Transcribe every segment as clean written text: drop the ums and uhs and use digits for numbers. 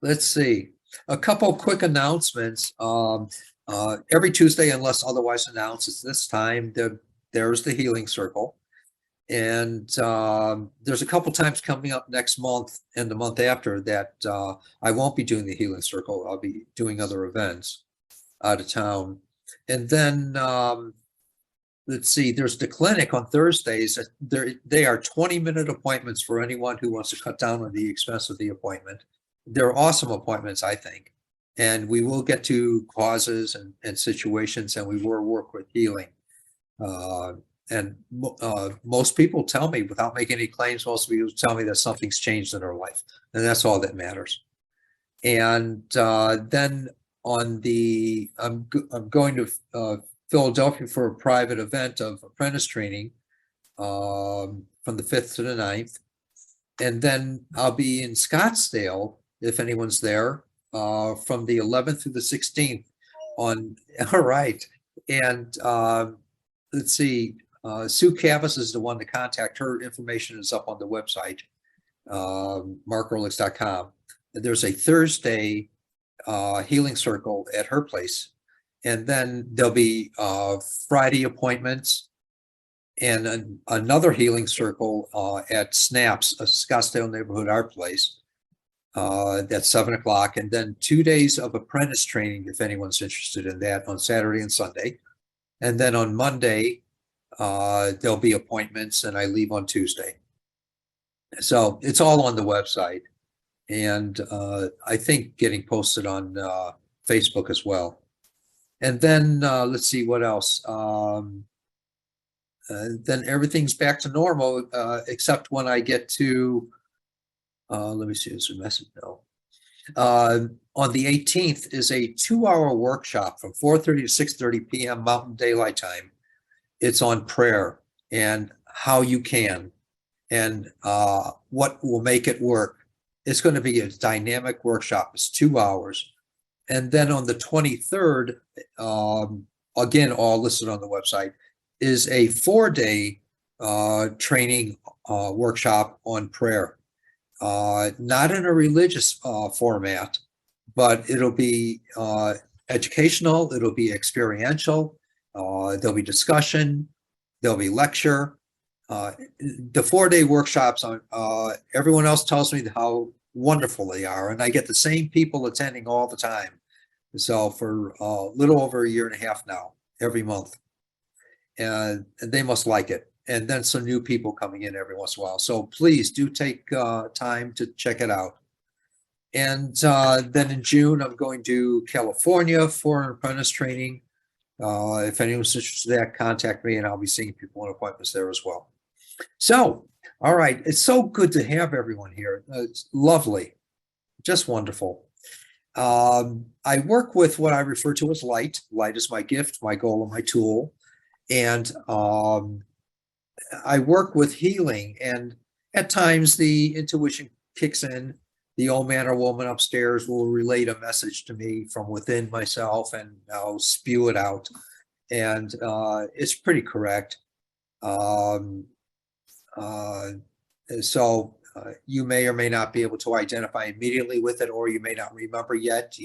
Let's see. A couple quick announcements. Every Tuesday, unless otherwise announced, it's this time. There's the Healing Circle. And there's a couple times coming up next month and the month after that I won't be doing the Healing Circle. I'll be doing other events out of town. And then let's see, there's the clinic on Thursdays. They are 20-minute appointments for anyone who wants to cut down on the expense of the appointment. They're awesome appointments, I think. And we will get to causes and situations, and we will work with healing. And most people tell me, without making any claims, most people tell me that something's changed in their life, and that's all that matters. And then on the, I'm going to Philadelphia for a private event of apprentice training from the 5th to the 9th. And then I'll be in Scottsdale, if anyone's there, from the 11th through the 16th on, all right. And let's see, Sue Cavas is the one to contact. Her information is up on the website, markearlix.com. There's a Thursday healing circle at her place. And then there'll be Friday appointments and another healing circle at Snaps, a Scottsdale Neighborhood Art Place. That's 7 o'clock. And then 2 days of apprentice training, if anyone's interested in that, on Saturday and Sunday. And then on Monday, there'll be appointments, and I leave on Tuesday. So it's all on the website. And I think getting posted on Facebook as well. And then let's see what else. Then everything's back to normal, except when I get to, let me see, there's a message now. On the 18th is a 2-hour workshop from 4:30 to 6:30 p.m. Mountain Daylight Time. It's on prayer and how you can and what will make it work. It's going to be a dynamic workshop. It's 2 hours. And then on the 23rd, again, all listed on the website, is a 4-day training workshop on prayer. Not in a religious format, but it'll be educational, it'll be experiential, there'll be discussion, there'll be lecture. The 4-day workshops, everyone else tells me how wonderful they are, and I get the same people attending all the time. So for a little over a year and a half now, every month. And they must like it. And then some new people coming in every once in a while. So please do take time to check it out. And then in June, I'm going to California for an apprentice training. If anyone's interested in that, contact me, and I'll be seeing people on appointments there as well. So, all right, it's so good to have everyone here. It's lovely, just wonderful. I work with what I refer to as light. Light is my gift, my goal, and my tool. And I work with healing, and at times the intuition kicks in. The old man or woman upstairs will relate a message to me from within myself, and I'll spew it out. And it's pretty correct. So you may or may not be able to identify immediately with it, or you may not remember yet,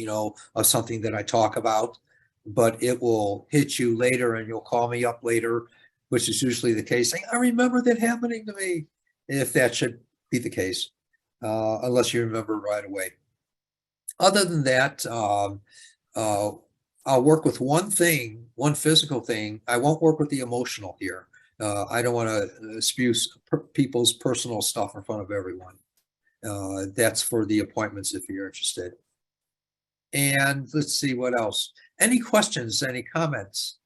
of something that I talk about, but it will hit you later, and you'll call me up later, which is usually the case, saying, I remember that happening to me, if that should be the case, unless you remember right away. Other than that, I'll work with one thing, one physical thing. I won't work with the emotional here. I don't want to spew people's personal stuff in front of everyone. That's for the appointments if you're interested. And let's see what else. Any questions, any comments?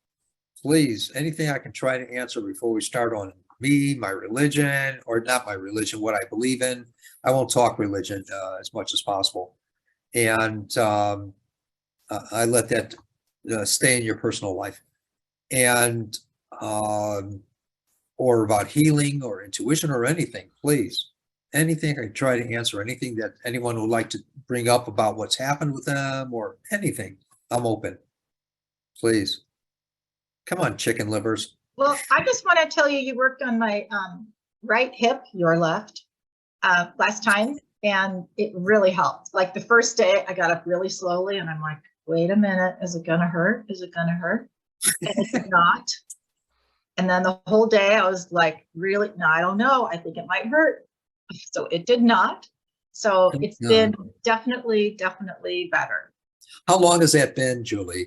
Please, anything I can try to answer before we start on me, my religion, or not my religion, what I believe in. I won't talk religion as much as possible. And I let that stay in your personal life. And or about healing or intuition or anything, please. Anything I can try to answer, anything that anyone would like to bring up about what's happened with them or anything, I'm open. Please. Come on, chicken livers. Well, I just want to tell you, you worked on my right hip, your left, last time. And it really helped. Like the first day I got up really slowly and I'm like, wait a minute, is it gonna hurt? Is it gonna hurt? And it did not. And then the whole day I was like, really, no, I don't know. I think it might hurt. So it did not. So it's been definitely better. How long has that been, Julie?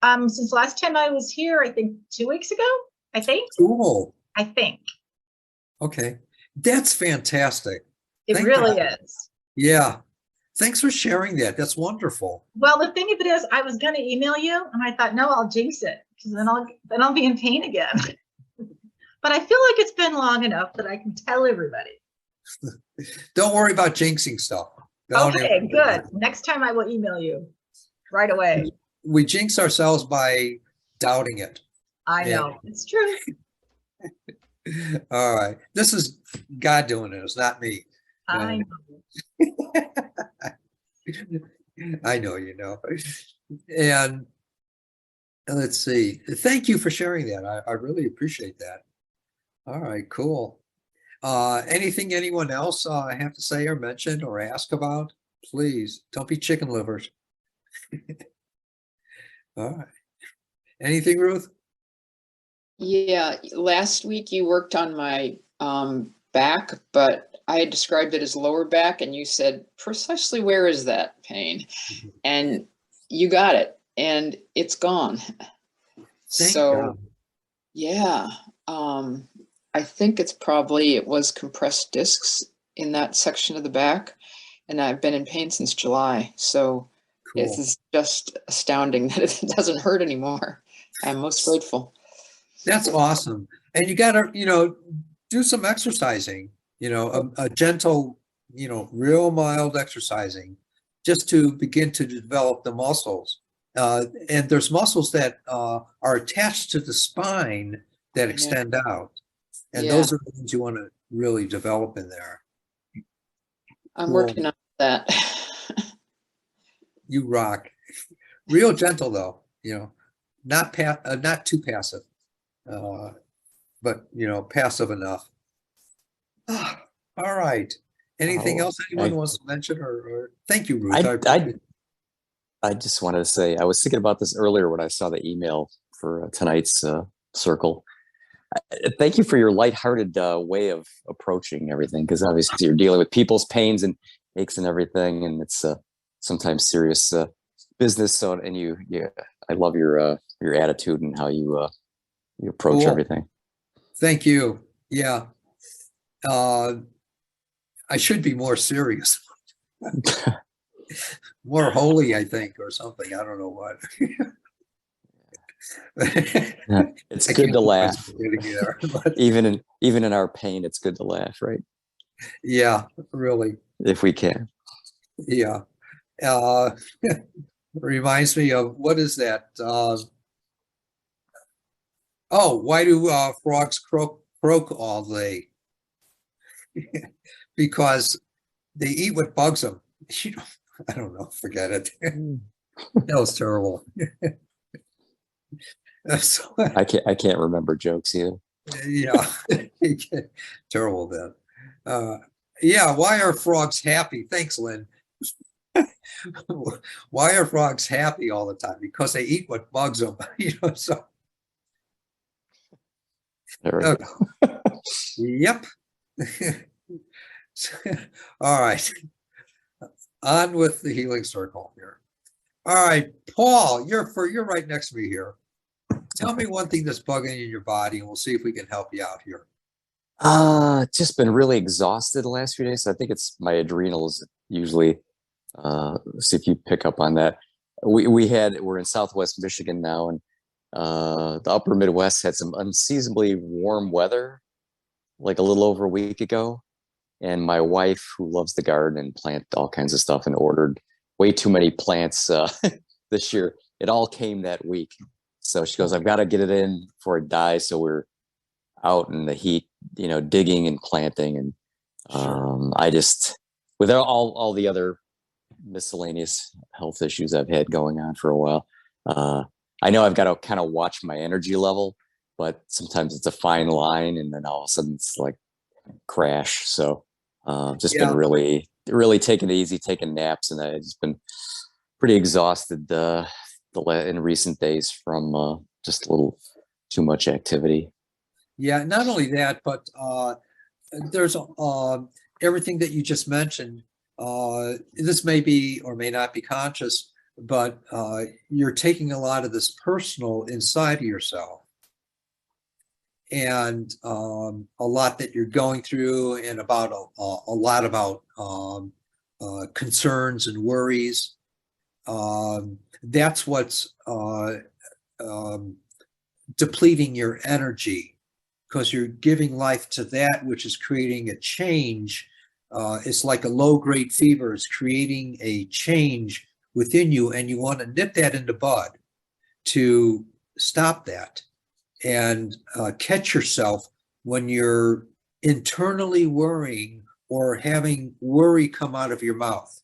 Since last time I was here, I think 2 weeks ago, I think. Cool. I think. Okay. That's fantastic. It really is. Yeah. Thanks for sharing that. That's wonderful. Well, the thing of it is, I was going to email you, and I thought, no, I'll jinx it because then I'll be in pain again. But I feel like it's been long enough that I can tell everybody. Don't worry about jinxing stuff. Okay, good. Next time I will email you right away. We jinx ourselves by doubting it. I know. It's true. All right. This is God doing it. It's not me. I know. I know, you know. And let's see. Thank you for sharing that. I really appreciate that. All right, cool. Anything anyone else have to say or mention or ask about? Please don't be chicken livers. All right. Anything, Ruth? Yeah, last week you worked on my back, but I had described it as lower back, and you said, precisely where is that pain? And you got it, and it's gone. Thank God. Yeah, I think it was compressed discs in that section of the back, and I've been in pain since July. So cool. It is just astounding that it doesn't hurt anymore. I'm most grateful. That's awesome. And you got to, do some exercising, a gentle, real mild exercising just to begin to develop the muscles. And there's muscles that are attached to the spine that extend out. And those are the things you want to really develop in there. I'm working on that. You rock. Real gentle though, not too passive. But passive enough. All right. Anything else anyone wants to mention or thank you, Ruth. I just wanted to say I was thinking about this earlier when I saw the email for tonight's circle. Thank you for your lighthearted way of approaching everything, because obviously you're dealing with people's pains and aches and everything, and it's sometimes serious business. So, and I love your attitude and how you approach everything. Thank you. Yeah. I should be more serious. More holy, I think, or something. I don't know what. It's good to laugh. There, even in our pain, it's good to laugh, right? Yeah, really. If we can. Yeah. Reminds me of, what is that? Why do frogs croak all day? Because they eat what bugs them. I don't know. Forget it. That was terrible. So, I can't remember jokes either. Yeah, terrible then. Why are frogs happy? Thanks, Lynn. Why are frogs happy all the time? Because they eat what bugs them. So. There we go. Yep. All right. On with the healing circle here. All right, Paul, you're right next to me here. Tell me one thing that's bugging you in your body, and we'll see if we can help you out here. Just been really exhausted the last few days. I think it's my adrenals usually. See if you pick up on that. We're in Southwest Michigan now, and the upper Midwest had some unseasonably warm weather like a little over a week ago. And my wife, who loves the garden and plant all kinds of stuff, and ordered way too many plants this year. It all came that week. So she goes, I've got to get it in before it dies. So we're out in the heat, digging and planting. And I just, with all the other miscellaneous health issues I've had going on for a while, I know I've got to kind of watch my energy level, but sometimes it's a fine line, and then all of a sudden it's like crash. So been really really taking it easy, taking naps, and I've just been pretty exhausted in recent days from just a little too much activity. Yeah, not only that, but there's everything that you just mentioned. This may be or may not be conscious, but you're taking a lot of this personal inside of yourself, and a lot that you're going through, and about a lot about concerns and worries. That's what's depleting your energy, because you're giving life to that which is creating a change. It's like a low-grade fever is creating a change within you, and you want to nip that in the bud to stop that and catch yourself when you're internally worrying or having worry come out of your mouth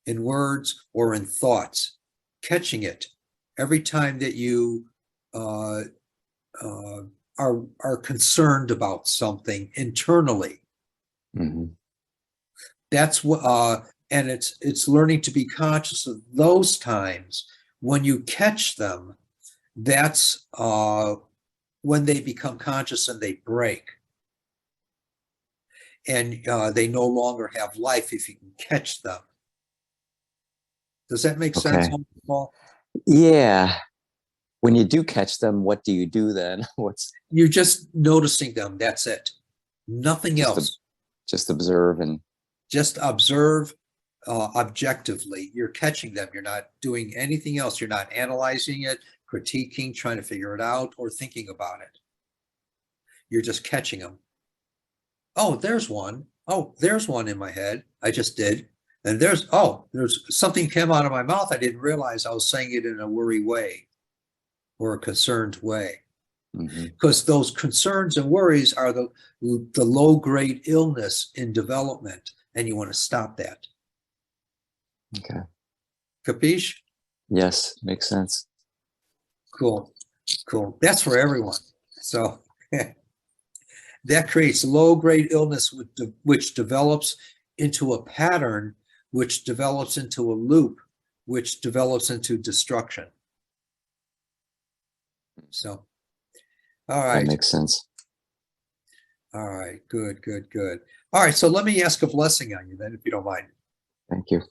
in words or in thoughts. Catching it every time that you are concerned about something internally. Mm-hmm. That's what, and it's learning to be conscious of those times. When you catch them, that's when they become conscious and they break, and they no longer have life if you can catch them. Does that make sense, Paul? Yeah. When you do catch them, what do you do then? You're just noticing them. That's it. Nothing else. Just observe and just observe objectively. You're catching them. You're not doing anything else. You're not analyzing it, critiquing, trying to figure it out, or thinking about it. You're just catching them. Oh, there's one. Oh, there's one in my head. I just did. And there's something came out of my mouth. I didn't realize I was saying it in a worry way or a concerned way. Because those concerns and worries are the low-grade illness in development, and you want to stop that. Okay. Capiche? Yes, makes sense. Cool. That's for everyone. So that creates low-grade illness, which develops into a pattern, which develops into a loop, which develops into destruction. So, all right. That makes sense. All right. Good. All right. So let me ask a blessing on you then, if you don't mind. Thank you.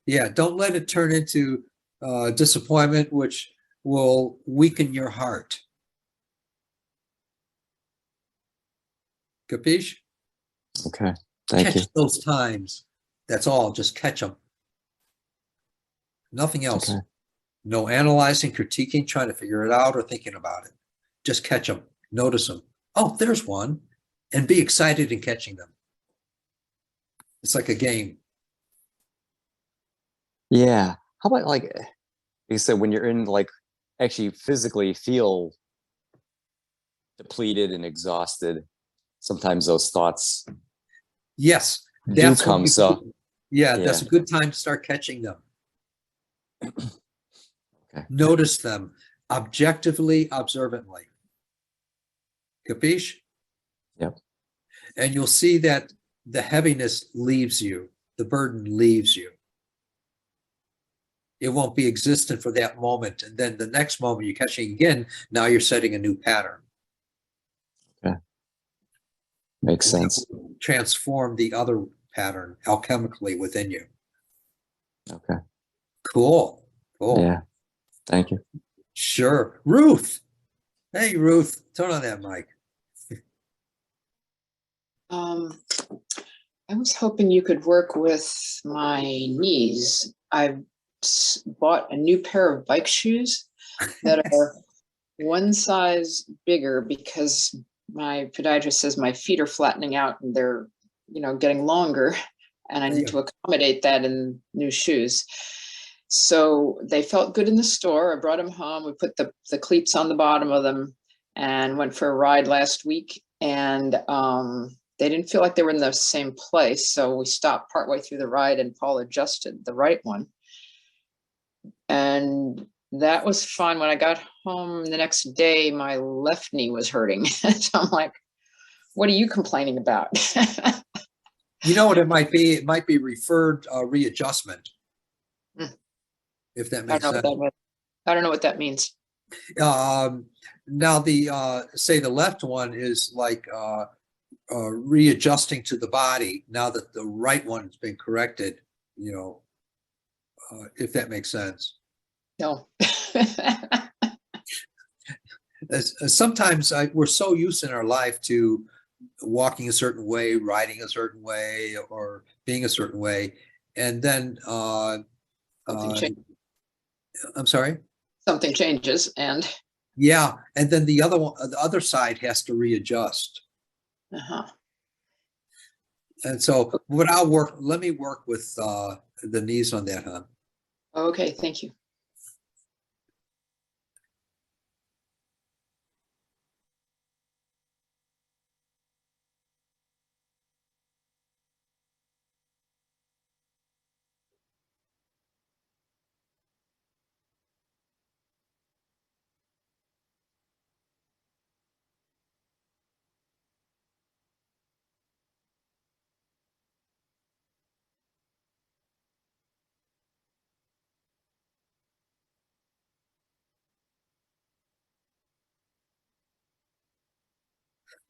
Yeah, don't let it turn into disappointment, which will weaken your heart. Capiche? Okay, thank you. Catch those times. That's all. Just catch them. Nothing else. Okay. No analyzing, critiquing, trying to figure it out, or thinking about it. Just catch them. Notice them. Oh, there's one. And be excited in catching them. It's like a game. Yeah. How about, like you said, when you're in, like, actually physically feel depleted and exhausted, sometimes those thoughts yes, do come. Yeah, that's a good time to start catching them. Okay. Notice them objectively, observantly. Capiche? Yep. And you'll see that the heaviness leaves you, the burden leaves you. It won't be existent for that moment. And then the next moment you're catching again, now you're setting a new pattern. Okay. Makes sense. Transform the other pattern alchemically within you. Okay. Cool. Yeah. Thank you. Sure. Ruth. Hey, Ruth, turn on that mic. I was hoping you could work with my knees. I've bought a new pair of bike shoes that are one size bigger because my podiatrist says my feet are flattening out and they're, getting longer. and I need Yeah. to accommodate that in new shoes. So they felt good in the store. I brought them home. We put the cleats on the bottom of them and went for a ride last week. And they didn't feel like they were in the same place. So we stopped partway through the ride and Paul adjusted the right one. And that was fun. When I got home the next day, my left knee was hurting. So I'm like, what are you complaining about? You know what it might be? It might be referred readjustment. If that makes sense. I don't know what that means. Now say the left one is like readjusting to the body now that the right one has been corrected, if that makes sense. No. Sometimes we're so used in our life to walking a certain way, riding a certain way, or being a certain way, and then I'm sorry? Something changes and yeah, and then the other side has to readjust. And so let me work with the knees on that, huh? Okay, thank you.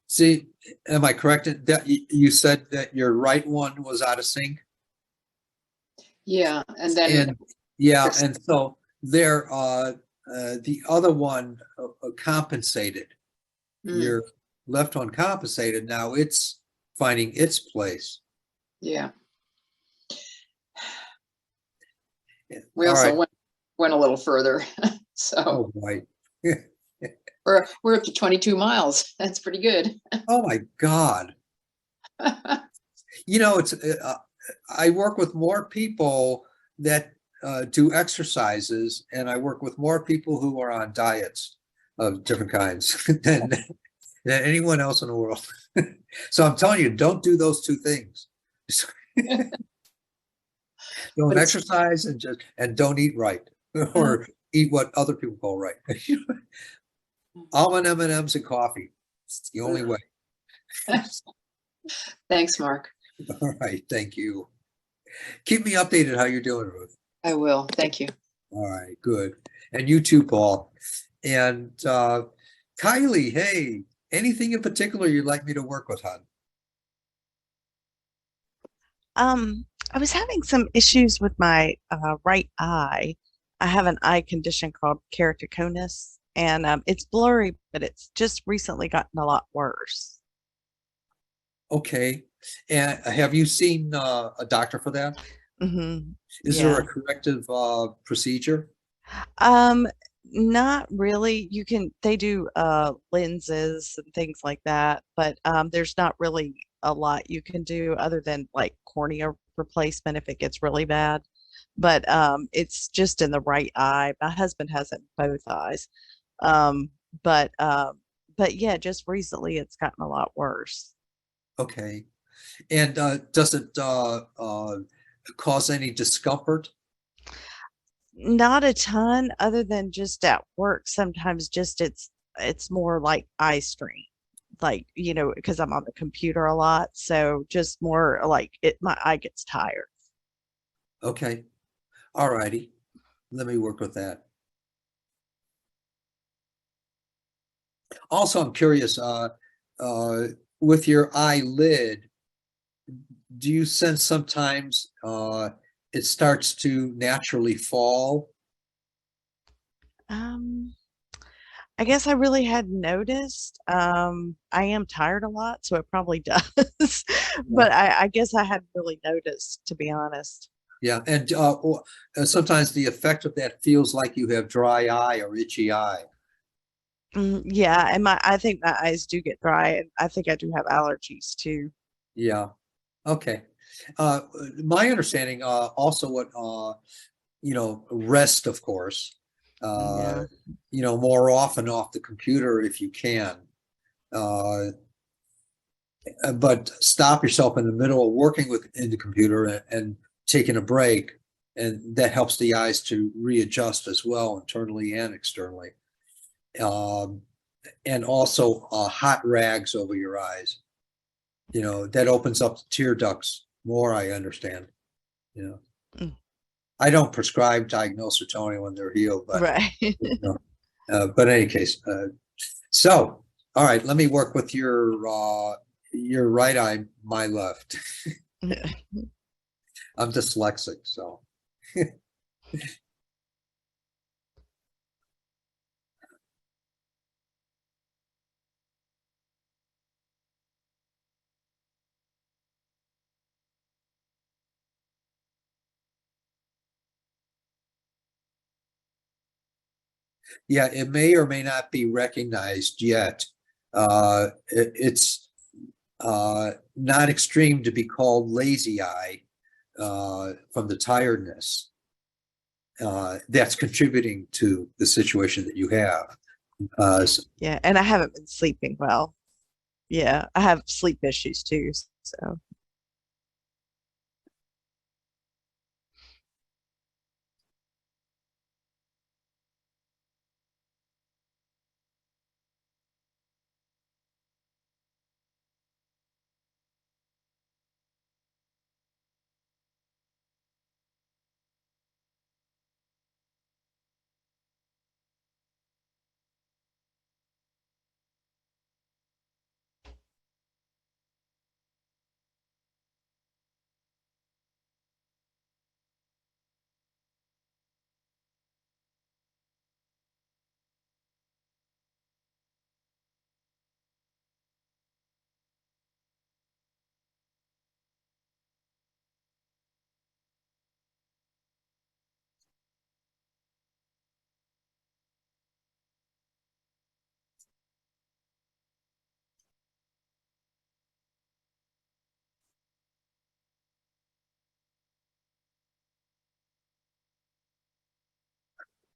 See, am I correct that you said that your right one was out of sync? Yeah, and then and so there the other one compensated. Your left one compensated. Now it's finding its place. Yeah. We also went a little further. So right. we're up to 22 miles. That's pretty good. Oh my God. It's I work with more people that do exercises, and I work with more people who are on diets of different kinds than anyone else in the world. So I'm telling you, don't do those two things. Don't exercise and don't eat right, or eat what other people call right. Almond M&Ms and coffee. It's the only way. Thanks, Mark. All right, thank you. Keep me updated how you're doing, Ruth. I will. Thank you. All right, good. And you too, Paul. And Kylie, hey, anything in particular you'd like me to work with, hon? I was having some issues with my right eye. I have an eye condition called keratoconus, and it's blurry, but it's just recently gotten a lot worse. Okay. And have you seen a doctor for that? Mm-hmm. Is there a corrective procedure? Not really. They do lenses and things like that, but there's not really a lot you can do other than like cornea replacement if it gets really bad. But it's just in the right eye. My husband has it in both eyes. But yeah, just recently it's gotten a lot worse. Okay. And does it cause any discomfort? Not a ton, other than just at work. Sometimes just it's more like eye strain, like, because I'm on the computer a lot. So just more like my eye gets tired. Okay. All righty. Let me work with that. Also, I'm curious, with your eyelid, do you sense sometimes it starts to naturally fall? I guess I really hadn't noticed. I am tired a lot, so it probably does. But I guess I hadn't really noticed, to be honest. Yeah, and sometimes the effect of that feels like you have dry eye or itchy eye. Yeah, and I think my eyes do get dry, and I think I do have allergies too. Yeah. Okay. My understanding, also what, rest, of course, Yeah. more often off the computer if you can. But stop yourself in the middle of working in the computer and taking a break, and that helps the eyes to readjust as well, internally and externally. And also hot rags over your eyes. That opens up the tear ducts more, I understand. Mm. I don't prescribe diagnose or Tony when they're healed, but Right. but in any case, so all right, let me work with your right eye, my left. I'm dyslexic, so. Yeah, it may or may not be recognized yet. It's not extreme to be called lazy eye from the tiredness that's contributing to the situation that you have. Yeah, and I haven't been sleeping well. Yeah, I have sleep issues too. So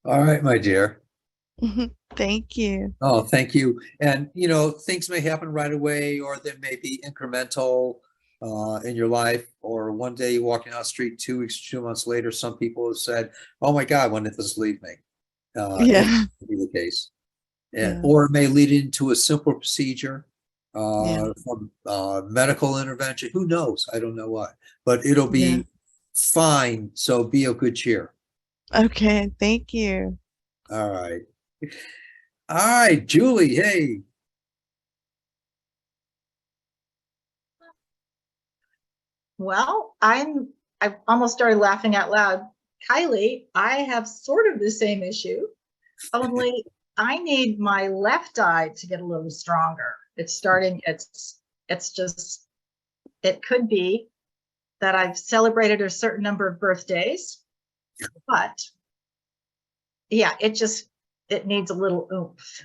all right, my dear. thank you. Oh, thank you. And things may happen right away, or they may be incremental in your life. Or one day you're walking down the street, 2 weeks, 2 months later, some people have said, "Oh my God, when did this leave me?" It Yeah, may be the case. yeah, Or it may lead into a simple procedure, yeah, from medical intervention. Who knows? I don't know what, but it'll yeah. be fine. So be of good cheer. Okay, thank you. All right. All right, Julie. Hey. Well, I almost started laughing out loud. Kylie, I have sort of the same issue, only I need my left eye to get a little stronger. It's just, it could be that I've celebrated a certain number of birthdays, but yeah, it needs a little oomph.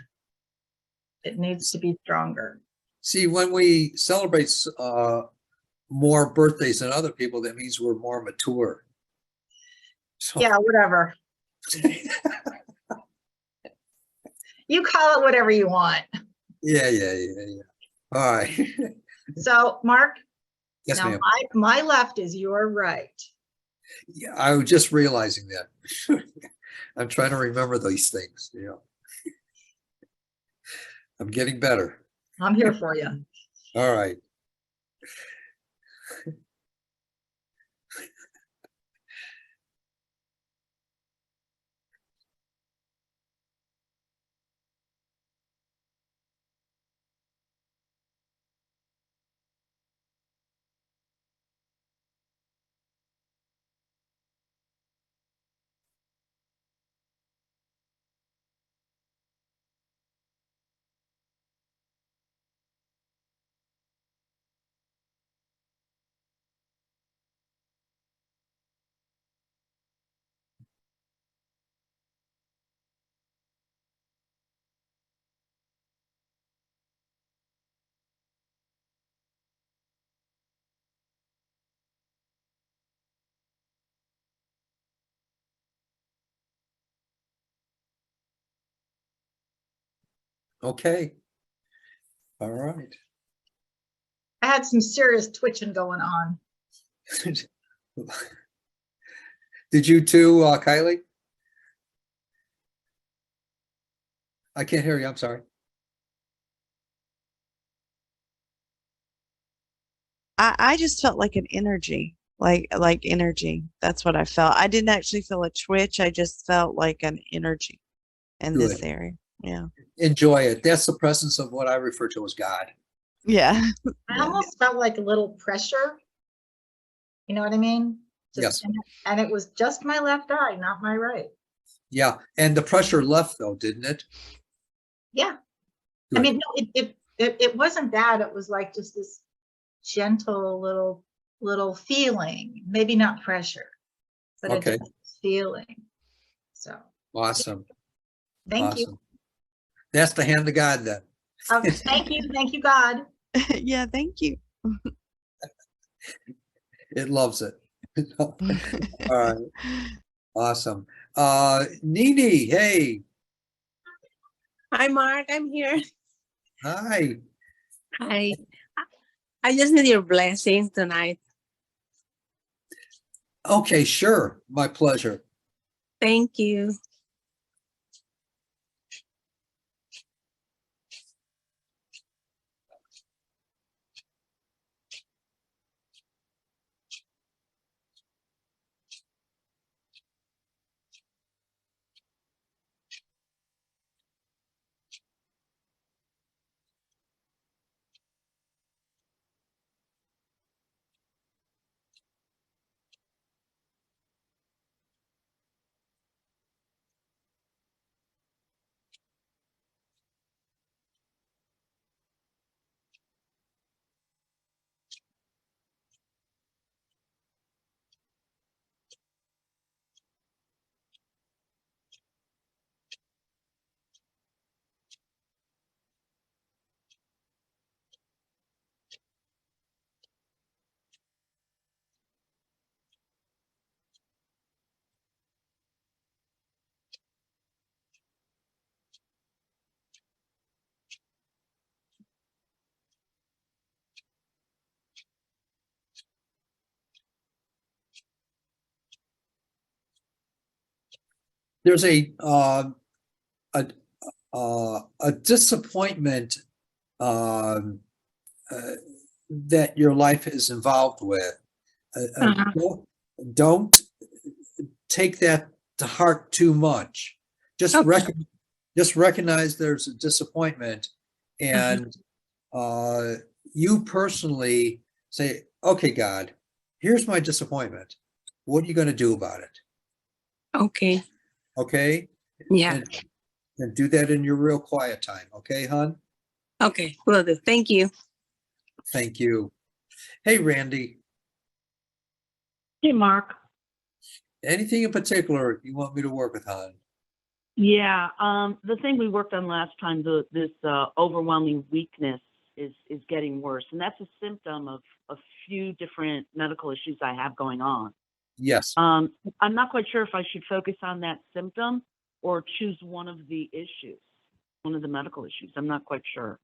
It needs to be stronger. See, when we celebrate more birthdays than other people, that means we're more mature. So, Yeah, whatever. You call it whatever you want. yeah. All right. So, Mark, Yes, now ma'am. my left is your right. Yeah, I was just realizing that. I'm trying to remember these things. I'm getting better. I'm here for you. All right. Okay. All right. I had some serious twitching going on. Did you too, Kylie? I can't hear you. I'm sorry. I just felt like an energy, like energy. That's what I felt. I didn't actually feel a twitch. I just felt like an energy in this Good. area. Yeah. Enjoy it. That's the presence of what I refer to as God. Yeah. I Yeah. almost felt like a little pressure. You know what I mean? Yes. And it was just my left eye, not my right. Yeah. And the pressure left though, didn't it? Yeah. I Good. mean, no, it wasn't bad. It was like just this gentle little feeling, maybe not pressure, but a Okay. just feeling. So Awesome. thank you. Awesome. That's the hand of God then. Thank you, God. Yeah. Thank you. It loves it. All right. Awesome. Nini, hey. Hi, Mark. I'm here. Hi. Hi. I just need your blessing tonight. Okay, sure. My pleasure. Thank you. There's a a disappointment um, that your life is involved with. Uh-huh. Don't take that to heart too much. Just Okay. just recognize there's a disappointment, and you personally say, "Okay, God, here's my disappointment. What are you going to do about it?" Okay. Okay, Yeah. and do that in your real quiet time. Okay, hon? Okay. Will do. Thank you. Thank you. Hey, Randy, Hey, Mark. anything in particular you want me to work with, hon? Yeah, the thing we worked on last time, this overwhelming weakness is getting worse, and that's a symptom of a few different medical issues I have going on. Yes. I'm not quite sure if I should focus on that symptom or choose one of the issues, one of the medical issues. I'm not quite sure.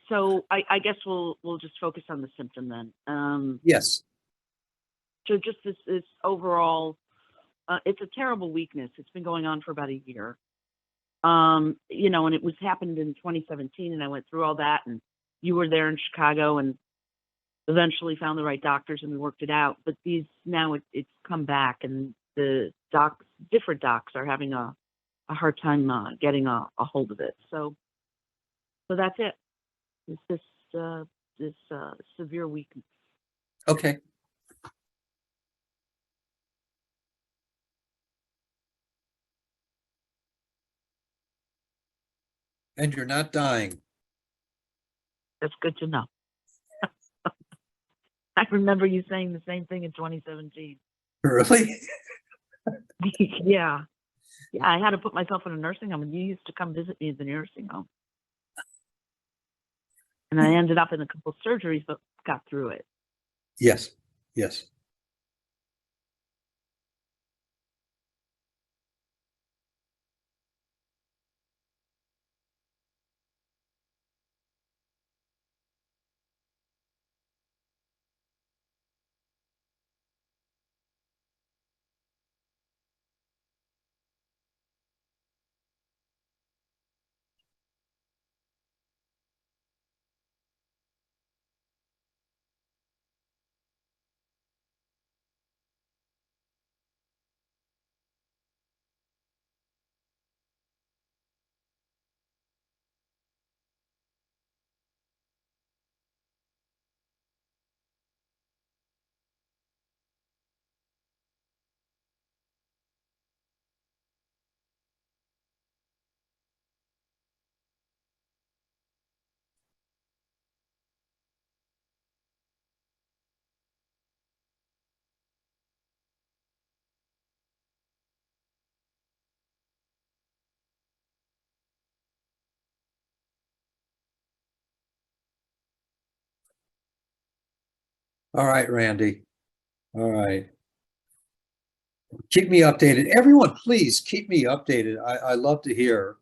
So I guess we'll just focus on the symptom then. Yes. So just this overall, it's a terrible weakness. It's been going on for about a year. You know, and it was happened in 2017, and I went through all that, and you were there in Chicago, and eventually found the right doctors, and we worked it out. But now it's come back, and the different docs are having a hard time getting a hold of it. So that's it. It's this severe weakness. Okay. And you're not dying. That's good to know. I remember you saying the same thing in 2017. Really? Yeah. Yeah, I had to put myself in a nursing home, and you used to come visit me at the nursing home. And I ended up in a couple of surgeries, but got through it. Yes. Yes. All right, Randy. All right. Keep me updated. Everyone, please keep me updated. I love to hear.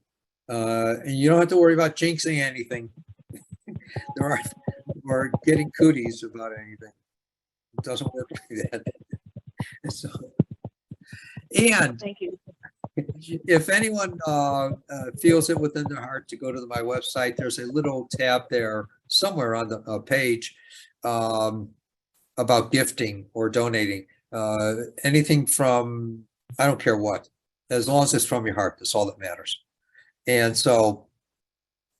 And you don't have to worry about jinxing anything. There are or getting cooties about anything. It doesn't work like that. So, and Thank you. if anyone feels it within their heart to go to my website, there's a little tab there somewhere on the page about gifting or donating. Anything from, I don't care what, as long as it's from your heart, that's all that matters. And so,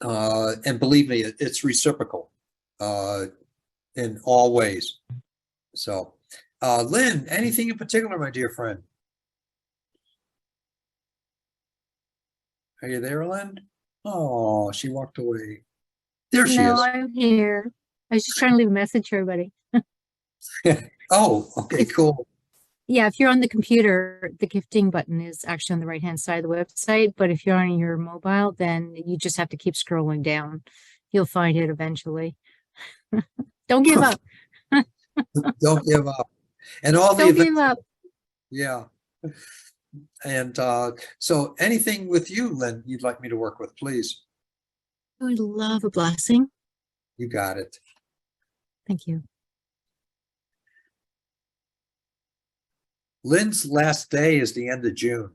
and believe me, it's reciprocal in all ways. So, Lynn, anything in particular, my dear friend? Are you there, Lynn? Oh, she walked away. There she No, is. I'm here. I was just trying to leave a message for everybody. Oh, okay, cool. Yeah, if you're on the computer, the gifting button is actually on the right-hand side of the website. But if you're on your mobile, then you just have to keep scrolling down. You'll find it eventually. Don't give up. Don't give up. And all the Don't give events, up. yeah. And so anything with you, Lynn, you'd like me to work with, please. I would love a blessing. You got it. Thank you. Lynn's last day is the end of June,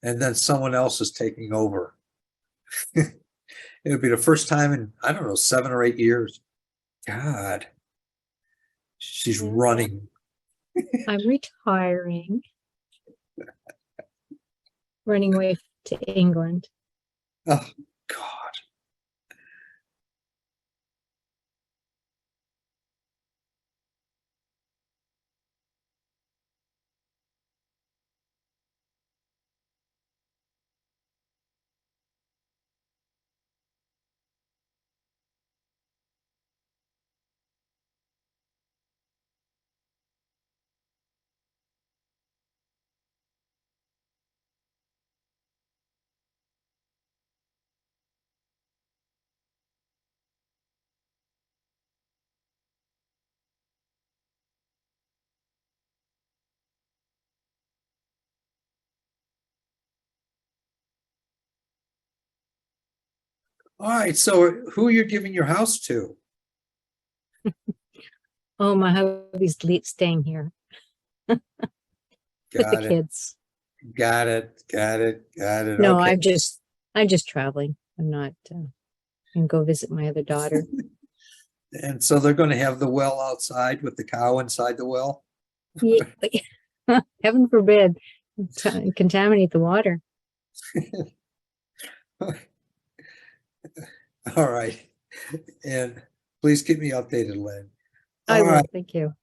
and then someone else is taking over. It'll be the first time in, I don't know, 7 or 8 years. God, she's Yeah. running. I'm retiring. Running away to England. Oh, God. All right, so who are you giving your house to? Oh, my hubby's staying here with the Got it, kids. got it, got it, got it. No, Okay. I'm just traveling. I'm not and go visit my other daughter. And so they're going to have the well outside with the cow inside the well? Yeah, heaven forbid, contaminate the water. All right. And please keep me updated, Lynn. I All will. right. Thank you.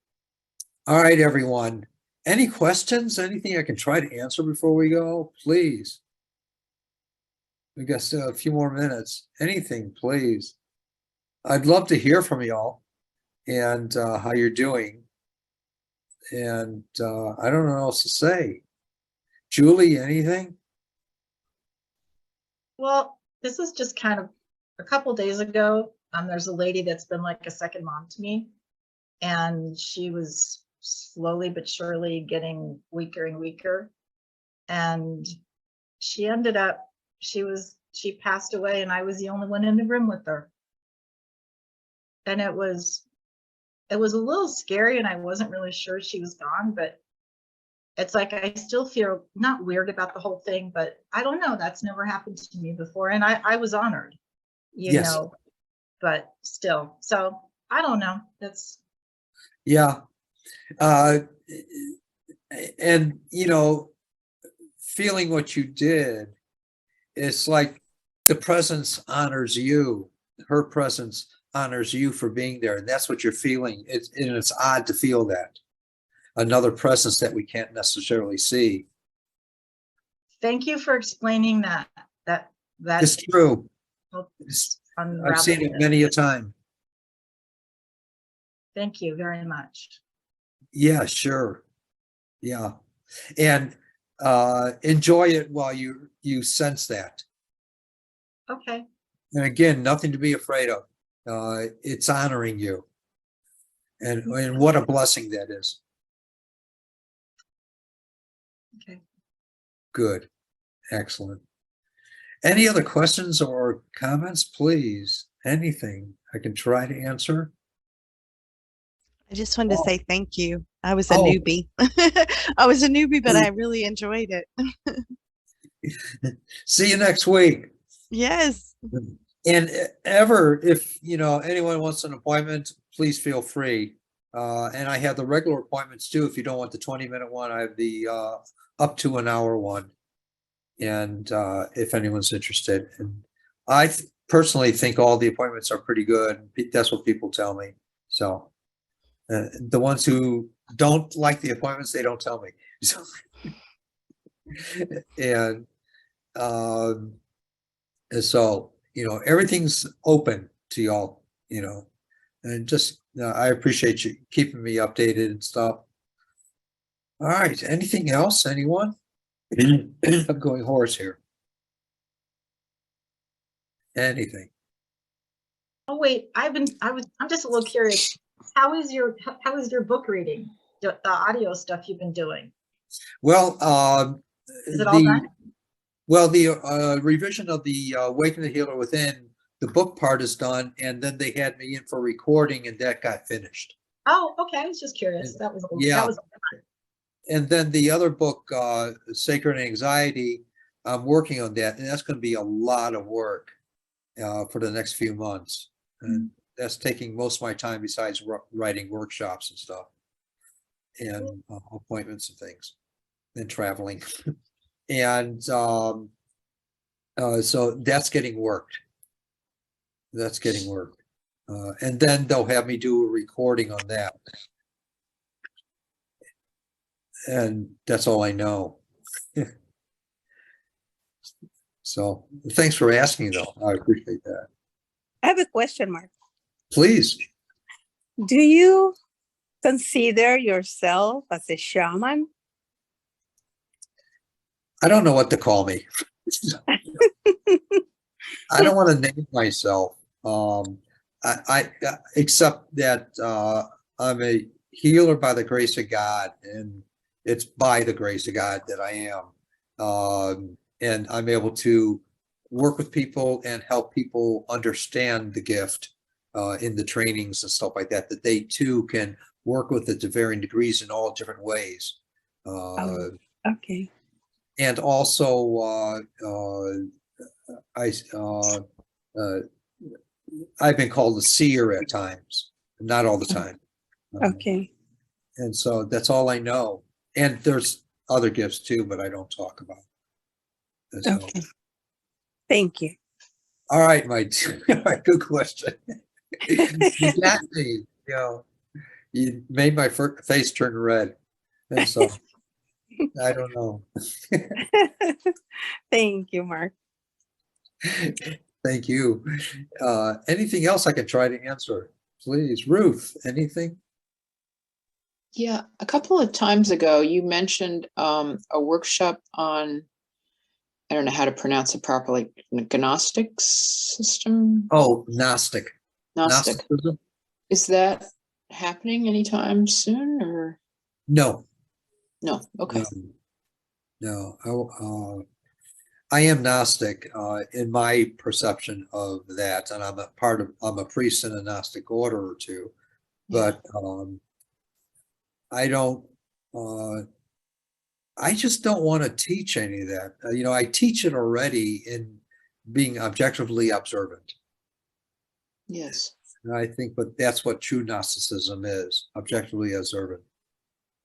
All right, everyone. Any questions? Anything I can try to answer before we go? Please. We got still a few more minutes. Anything, please. I'd love to hear from y'all and how you're doing. And I don't know what else to say. Julie, anything? Well, this is just kind of a couple days ago. There's a lady that's been like a second mom to me, and she was slowly but surely getting weaker and weaker. And she ended up, she passed away, and I was the only one in the room with her. And it was a little scary, and I wasn't really sure she was gone, but it's like I still feel not weird about the whole thing, but I don't know. That's never happened to me before. And I was honored, you Yes. know, but still. So I don't know. That's Yeah. And, you know, feeling what you did, it's like the presence honors you. Her presence honors you for being there. And that's what you're feeling. And it's odd to feel that. Another presence that we can't necessarily see. thank you for explaining that. It's true. Helps I've seen it unravel many a time. Thank you very much. Yeah, sure. Yeah. And enjoy it while you sense that. Okay. And again, nothing to be afraid of. It's honoring you. And what a blessing that is. Okay. Good. Excellent. Any other questions or comments, please? Anything I can try to answer? I just wanted to Oh. say thank you. I was a Oh. newbie. I was a newbie, but I really enjoyed it. See you next week. Yes. And ever, if anyone wants an appointment, please feel free. And I have the regular appointments too. If you don't want the 20-minute one, I have the up to an hour one. And if anyone's interested, and I personally think all the appointments are pretty good. That's what people tell me. So the ones who don't like the appointments, they don't tell me. So, and so everything's open to y'all. And just I appreciate you keeping me updated and stuff. All right. Anything else? Anyone? I'm going hoarse here. Anything? Oh wait, I'm just a little curious. How is your book reading? The audio stuff you've been doing? Well, Is it all done? Well, the revision of the Waking the Healer Within, the book part is done, and then they had me in for recording, and that got finished. Oh, okay. I was just curious. That was Yeah. that was And then the other book, Sacred Anxiety, I'm working on that, and that's going to be a lot of work for the next few months. And that's taking most of my time besides writing workshops and stuff and appointments and things and traveling. And so that's getting worked. And then they'll have me do a recording on that. And that's all I know. So thanks for asking, though. I appreciate that. I have a question, Mark. Please. Do you consider yourself as a shaman? I don't know what to call me. I don't want to name myself. I except that I'm a healer by the grace of God, and it's by the grace of God that I am. And I'm able to work with people and help people understand the gift in the trainings and stuff like that, that they too can work with it to varying degrees in all different ways. Okay. And also, I've been called a seer at times, not all the time. Okay. And so that's all I know. And there's other gifts too, but I don't talk about. So, Okay. Thank you. all right, good question. You got me. You made my face turn red. And so I don't know. Thank you, Mark. Thank you. Anything else I can try to answer? Please, Ruth, anything? Yeah, a couple of times ago, you mentioned a workshop on, I don't know how to pronounce it properly, Gnostic system? Oh, Gnostic. Gnosticism. Is that happening anytime soon or? No. No, okay. No. I am Gnostic in my perception of that, and I'm a priest in a Gnostic order or two, but I don't. I just don't want to teach any of that. I teach it already in being objectively observant. Yes. And I think, but that's what true Gnosticism is: objectively observant.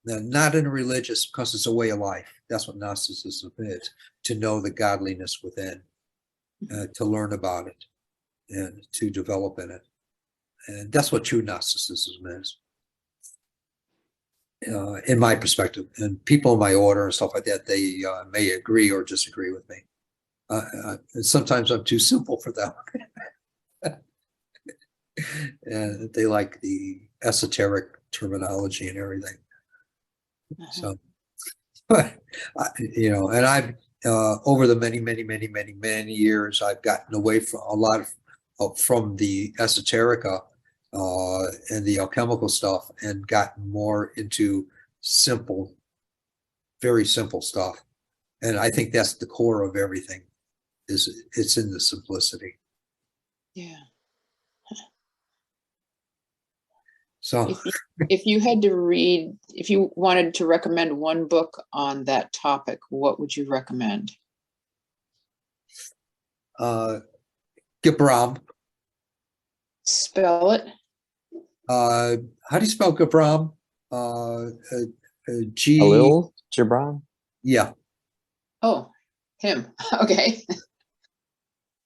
Now, not in a religious, because it's a way of life. That's what Gnosticism is: to know the godliness within, to learn about it, and to develop in it. And that's what true Gnosticism is. In my perspective, and people in my order and stuff like that, they may agree or disagree with me. And sometimes I'm too simple for them. And they like the esoteric terminology and everything. So, but and I've over the many years, I've gotten away from a lot of from the esoterica and the alchemical stuff and gotten more into simple, very simple stuff. And I think that's the core of everything, is it's in the simplicity. Yeah. So If you had to read, if you wanted to recommend one book on that topic, what would you recommend? Gibram. Spell it. How do you spell Gibram? G. Khalil Gibran? Yeah. Oh, him. Okay.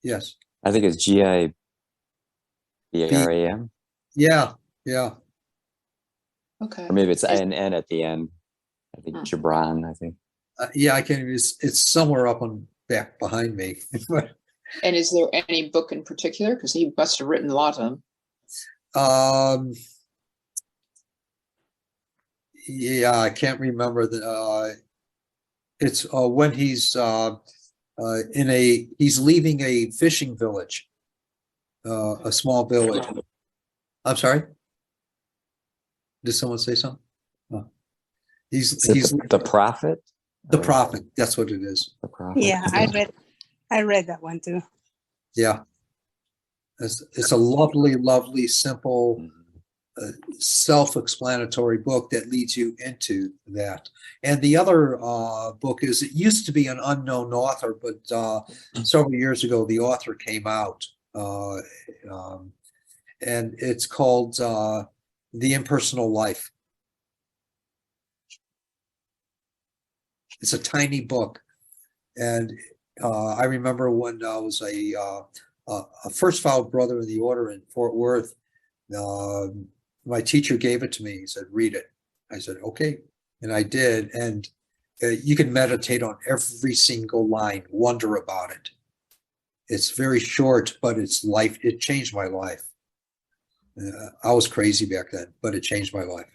Yes. I think it's Gibaram. Yeah. Yeah. Okay. Or maybe it's an N at the end. I think Gibran, I think. Yeah. I can. It's somewhere up on back behind me. And is there any book in particular? Because he must have written a lot of them. Yeah, I can't remember it's when he's he's leaving a fishing village, a small village. I'm sorry. Did someone say something? Oh. He's The Prophet. The Prophet. That's what it is. The Prophet. Yeah, I read that one too. Yeah. It's a lovely, lovely, simple, self-explanatory book that leads you into that. And the other book is, it used to be an unknown author, but several years ago the author came out, and it's called The Impersonal Life. It's a tiny book, and I remember when I was a first filed brother in the order in Fort Worth. My teacher gave it to me. He said, "Read it." I said, "Okay," and I did. And you can meditate on every single line, wonder about it. It's very short, but it's life. It changed my life. I was crazy back then, but it changed my life.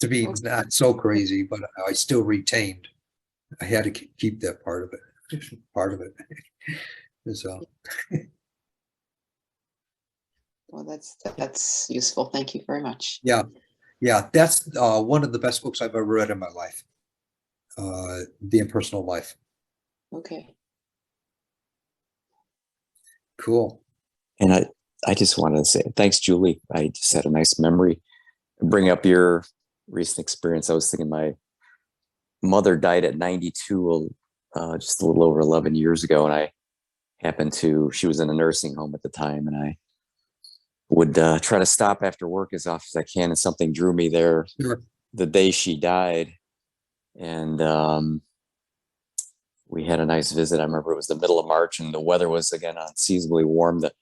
To be not so crazy, but I still retained. I had to keep that part of it. Part of it. So. Well, that's useful. Thank you very much. Yeah, that's one of the best books I've ever read in my life. The Impersonal Life. Okay. Cool. And I just wanted to say thanks, Julie. I just had a nice memory. Bring up your recent experience. I was thinking my mother died at 92, just a little over 11 years ago, and I happened to. She was in a nursing home at the time, and I would try to stop after work as often as I can, and something drew me there. Sure. The day she died, and we had a nice visit. I remember it was the middle of March, and the weather was again unseasonably warm. The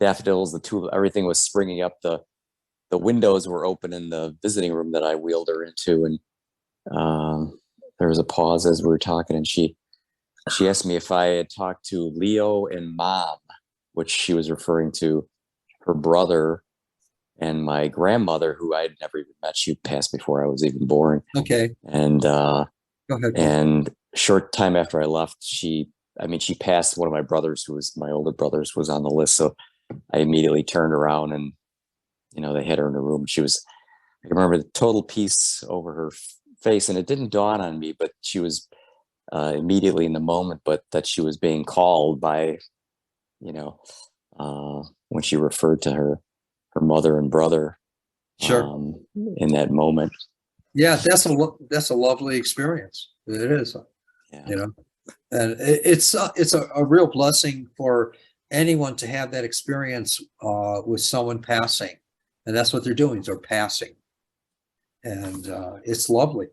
daffodils, the tulip, everything was springing up. The windows were open in the visiting room that I wheeled her into, and there was a pause as we were talking, and she asked me if I had talked to Leo and Mom, which she was referring to her brother and my grandmother, who I had never even met. She passed before I was even born. Okay. And Go ahead. and short time after I left, she passed. One of my brothers, who was my older brothers, was on the list. So I immediately turned around, and they had her in a room. I remember the total peace over her face, and it didn't dawn on me, but she was immediately in the moment, but that she was being called by, when she referred to her mother and brother. Sure. In that moment. Yeah, that's a lovely experience. It is. Yeah. And it's a real blessing for anyone to have that experience with someone passing, and that's what they're doing. They're passing, and it's lovely.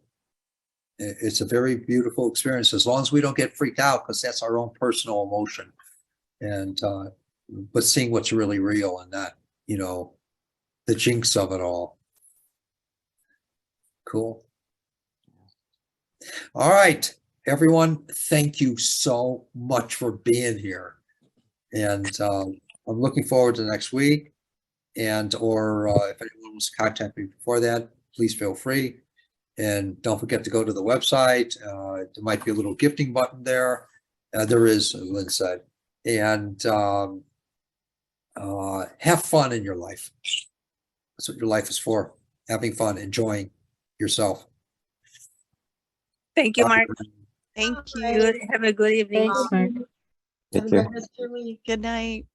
It's a very beautiful experience, as long as we don't get freaked out, because that's our own personal emotion. And but seeing what's really real and not, the jinx of it all. Cool. All right, everyone, thank you so much for being here. And I'm looking forward to next week. And or if anyone wants to contact me before that, please feel free. And don't forget to go to the website. There might be a little gifting button there. There is, as Lynn said. and have fun in your life. That's what your life is for. Having fun, enjoying yourself. Thank you, Mark. Thank All you. right. Good. Have a good evening. Thanks, Mark. Have a Thank you. good rest of your week. Good night.